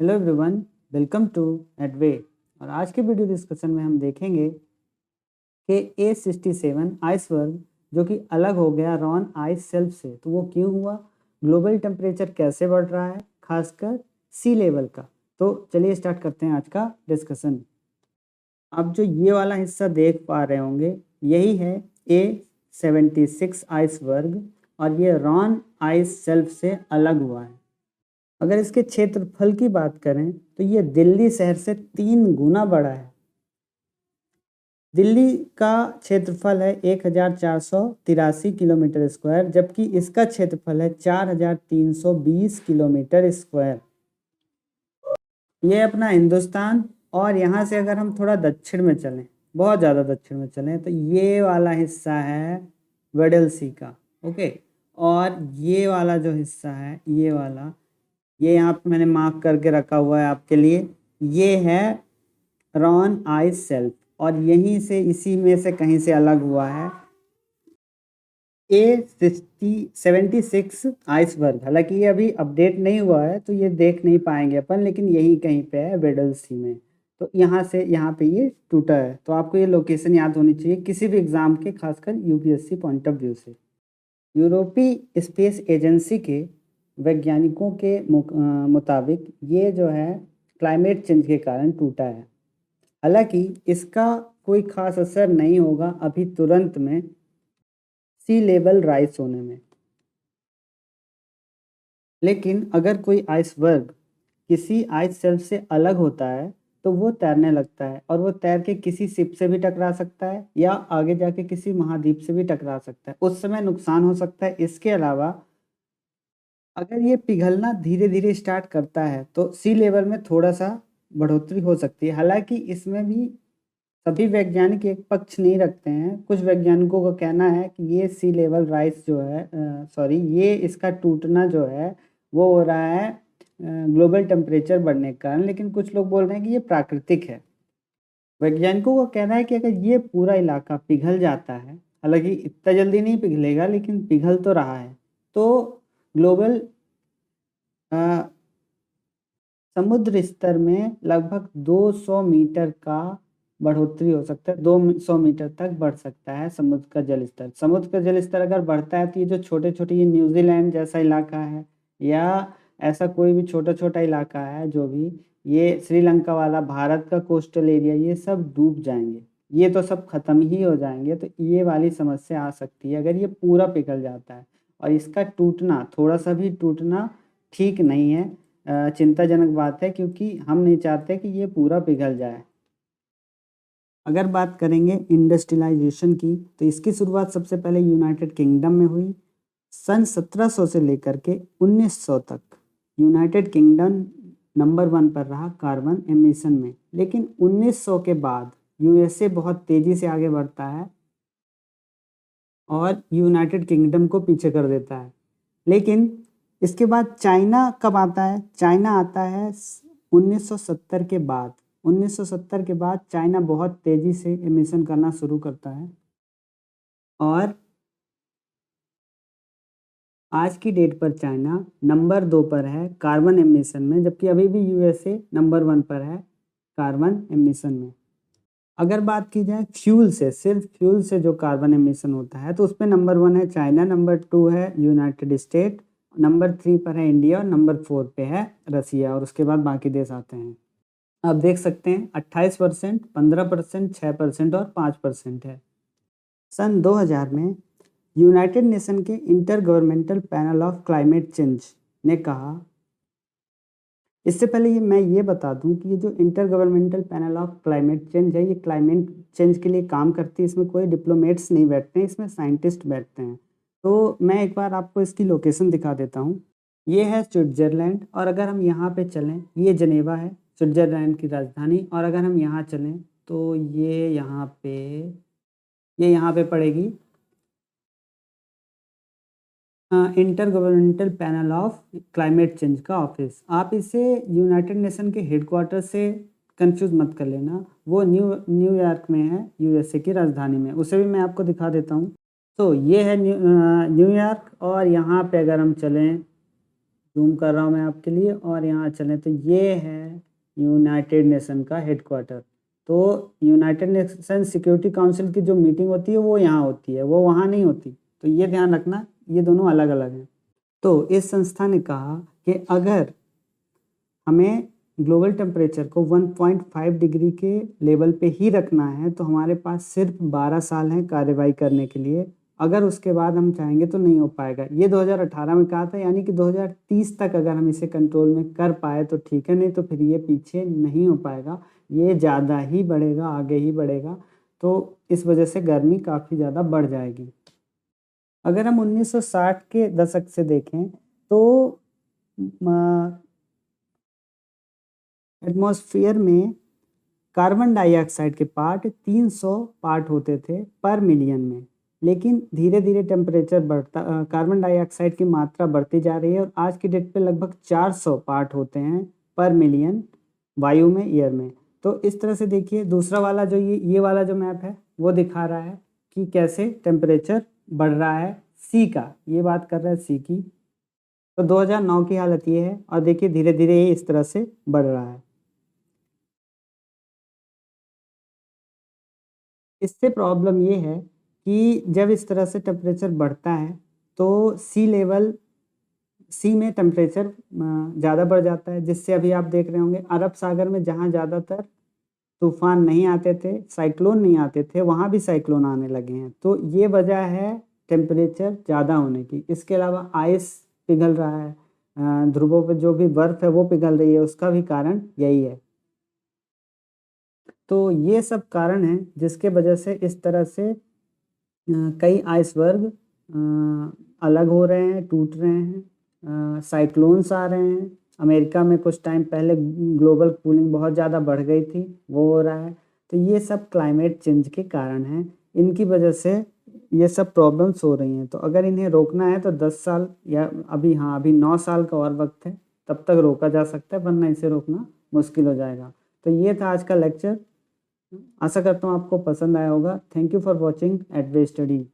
Hello everyone, welcome to एडवे। और आज के वीडियो डिस्कशन में हम देखेंगे कि A67 आइसबर्ग जो कि अलग हो गया रॉन आइस शेल्फ से, तो वो क्यों हुआ, ग्लोबल टेम्परेचर कैसे बढ़ रहा है, खासकर सी लेवल का। तो चलिए स्टार्ट करते हैं आज का डिस्कशन। आप जो ये वाला हिस्सा देख पा रहे होंगे यही है A76 आइसबर्ग और ये रॉन आइस शेल्फ से अलग हुआ है। अगर इसके क्षेत्रफल की बात करें तो ये दिल्ली शहर से 3 गुना बड़ा है। दिल्ली का क्षेत्रफल है 1483 किलोमीटर स्क्वायर, जबकि इसका क्षेत्रफल है 4320 किलोमीटर स्क्वायर। ये अपना हिंदुस्तान, और यहाँ से अगर हम थोड़ा दक्षिण में चलें, बहुत ज़्यादा दक्षिण में चलें, तो ये वाला हिस्सा है वेडल सी का। ओके, और ये वाला जो हिस्सा है ये वाला, ये यहाँ पे मैंने मार्क करके रखा हुआ है आपके लिए, ये है रॉन आइस शेल्फ, और यहीं से इसी में से कहीं से अलग हुआ है A76 आइसबर्ग। हालांकि ये अभी अपडेट नहीं हुआ है तो ये देख नहीं पाएंगे अपन, लेकिन यही कहीं पे है वेडल सी में। तो यहाँ से यहाँ पे ये टूटा है, तो आपको ये लोकेशन याद होनी चाहिए किसी भी एग्जाम के, खासकर यूपीएससी पॉइंट ऑफ व्यू से। यूरोपीय स्पेस एजेंसी के वैज्ञानिकों के मुताबिक ये जो है क्लाइमेट चेंज के कारण टूटा है। हालांकि इसका कोई खास असर नहीं होगा अभी तुरंत में सी लेवल राइज होने में, लेकिन अगर कोई आइसबर्ग किसी आइस शेल्फ से अलग होता है तो वो तैरने लगता है, और वो तैर के किसी शिप से भी टकरा सकता है या आगे जाके किसी महाद्वीप से भी टकरा सकता है। उस समय नुकसान हो सकता है। इसके अलावा अगर ये पिघलना धीरे धीरे स्टार्ट करता है तो सी लेवल में थोड़ा सा बढ़ोतरी हो सकती है। हालांकि इसमें भी सभी वैज्ञानिक एक पक्ष नहीं रखते हैं। कुछ वैज्ञानिकों का कहना है कि ये सी लेवल राइज जो है, सॉरी, ये इसका टूटना जो है वो हो रहा है ग्लोबल टेम्परेचर बढ़ने के कारण, लेकिन कुछ लोग बोल रहे हैं कि ये प्राकृतिक है। वैज्ञानिकों का कहना है कि अगर ये पूरा इलाका पिघल जाता है, हालांकि इतना जल्दी नहीं पिघलेगा लेकिन पिघल तो रहा है, तो ग्लोबल समुद्र स्तर में लगभग 200 मीटर का बढ़ोतरी हो सकता है। 200 मीटर तक बढ़ सकता है समुद्र का जल स्तर। समुद्र का जल स्तर अगर बढ़ता है तो ये जो छोटे छोटे, ये न्यूजीलैंड जैसा इलाका है या ऐसा कोई भी छोटा छोटा इलाका है, जो भी ये श्रीलंका वाला, भारत का कोस्टल एरिया, ये सब डूब जाएंगे। ये तो सब खत्म ही हो जाएंगे। तो ये वाली समस्या आ सकती है अगर ये पूरा पिघल जाता है, और इसका टूटना, थोड़ा सा भी टूटना ठीक नहीं है, चिंताजनक बात है, क्योंकि हम नहीं चाहते कि ये पूरा पिघल जाए। अगर बात करेंगे इंडस्ट्रियलाइजेशन की, तो इसकी शुरुआत सबसे पहले यूनाइटेड किंगडम में हुई। सन 1700 से लेकर के 1900 तक यूनाइटेड किंगडम नंबर 1 पर रहा कार्बन एमिशन में, लेकिन 1900 के बाद यूएसए बहुत तेजी से आगे बढ़ता है और यूनाइटेड किंगडम को पीछे कर देता है। लेकिन इसके बाद चाइना कब आता है? चाइना आता है 1970 के बाद। 1970 के बाद चाइना बहुत तेजी से एमिशन करना शुरू करता है, और आज की डेट पर चाइना नंबर 2 पर है कार्बन एमिशन में, जबकि अभी भी यूएसए नंबर 1 पर है कार्बन एमिशन में। अगर बात की जाए फ्यूल से, सिर्फ फ्यूल से जो कार्बन एमिशन होता है, तो उसमें नंबर 1 है चाइना, नंबर 2 है यूनाइटेड स्टेट, नंबर 3 पर है इंडिया, और नंबर 4 पे है रसिया, और उसके बाद बाकी देश आते हैं। आप देख सकते हैं 28%, 15%, 6% और 5% है। सन 2000 में यूनाइटेड नेशन के inter governmental panel of climate change ने कहा, इससे पहले मैं ये बता दूं कि ये जो inter governmental panel of climate change है, ये क्लाइमेट चेंज के लिए काम करती है। इसमें कोई डिप्लोमेट्स नहीं बैठते हैं, इसमें साइंटिस्ट बैठते हैं। तो मैं एक बार आपको इसकी लोकेशन दिखा देता हूँ। ये है स्विट्जरलैंड, और अगर हम यहाँ पे चलें, ये जनेवा है स्विट्जरलैंड की राजधानी, और अगर हम यहाँ चलें तो ये यहाँ पे पड़ेगी inter governmental panel of climate change का ऑफिस। आप इसे यूनाइटेड नेशन के हेडक्वार्टर से कंफ्यूज मत कर लेना, वो न्यूयॉर्क में है, यूएसए की राजधानी में। उसे भी मैं आपको दिखा देता हूँ। तो ये है न्यूयॉर्क, और यहाँ पे अगर हम चलें जूम कर रहा हूँ मैं आपके लिए, और यहाँ चलें तो ये है यूनाइटेड नेशन का हेडक्वार्टर। तो यूनाइटेड नेशन सिक्योरिटी काउंसिल की जो मीटिंग होती है वो यहाँ होती है, वो वहाँ नहीं होती। तो ये ध्यान रखना, ये दोनों अलग अलग हैं। तो इस संस्था ने कहा कि अगर हमें ग्लोबल टेम्परेचर को 1.5 डिग्री के लेवल पे ही रखना है तो हमारे पास सिर्फ 12 साल हैं कार्रवाई करने के लिए। अगर उसके बाद हम चाहेंगे तो नहीं हो पाएगा। ये 2018 में कहा था, यानी कि 2030 तक अगर हम इसे कंट्रोल में कर पाए तो ठीक है, नहीं तो फिर ये पीछे नहीं हो पाएगा, ये ज़्यादा ही बढ़ेगा, आगे ही बढ़ेगा। तो इस वजह से गर्मी काफ़ी ज़्यादा बढ़ जाएगी। अगर हम 1960 के दशक से देखें तो एटमॉस्फेयर में कार्बन डाइऑक्साइड के पार्ट 300 पार्ट होते थे पर मिलियन में, लेकिन धीरे धीरे टेम्परेचर बढ़ता, कार्बन डाइऑक्साइड की मात्रा बढ़ती जा रही है और आज की डेट पे लगभग 400 पार्ट होते हैं पर मिलियन वायु में, एयर में। तो इस तरह से देखिए, दूसरा वाला जो ये वाला जो मैप है वो दिखा रहा है कि कैसे टेम्परेचर बढ़ रहा है सी का, ये बात कर रहा है सी की। तो 2009 की हालत ये है, और देखिए धीरे धीरे ये इस तरह से बढ़ रहा है। इससे प्रॉब्लम ये है कि जब इस तरह से टेम्परेचर बढ़ता है तो सी में टेम्परेचर ज़्यादा बढ़ जाता है, जिससे अभी आप देख रहे होंगे अरब सागर में जहाँ ज़्यादातर तूफान नहीं आते थे, साइक्लोन नहीं आते थे, वहाँ भी साइक्लोन आने लगे हैं। तो ये वजह है टेम्परेचर ज़्यादा होने की। इसके अलावा आइस पिघल रहा है, ध्रुवों पे जो भी बर्फ़ है वो पिघल रही है, उसका भी कारण यही है। तो ये सब कारण हैं जिसके वजह से इस तरह से कई आइसबर्ग अलग हो रहे हैं, टूट रहे हैं, साइक्लोन्स आ रहे हैं। अमेरिका में कुछ टाइम पहले ग्लोबल कूलिंग बहुत ज़्यादा बढ़ गई थी, वो हो रहा है। तो ये सब क्लाइमेट चेंज के कारण हैं, इनकी वजह से ये सब प्रॉब्लम्स हो रही हैं। तो अगर इन्हें रोकना है तो 10 साल या अभी 9 साल का और वक्त है, तब तक रोका जा सकता है, वरना इसे रोकना मुश्किल हो जाएगा। तो ये था आज का लेक्चर। आशा करता हूँ आपको पसंद आया होगा। Thank you for watching Edave study.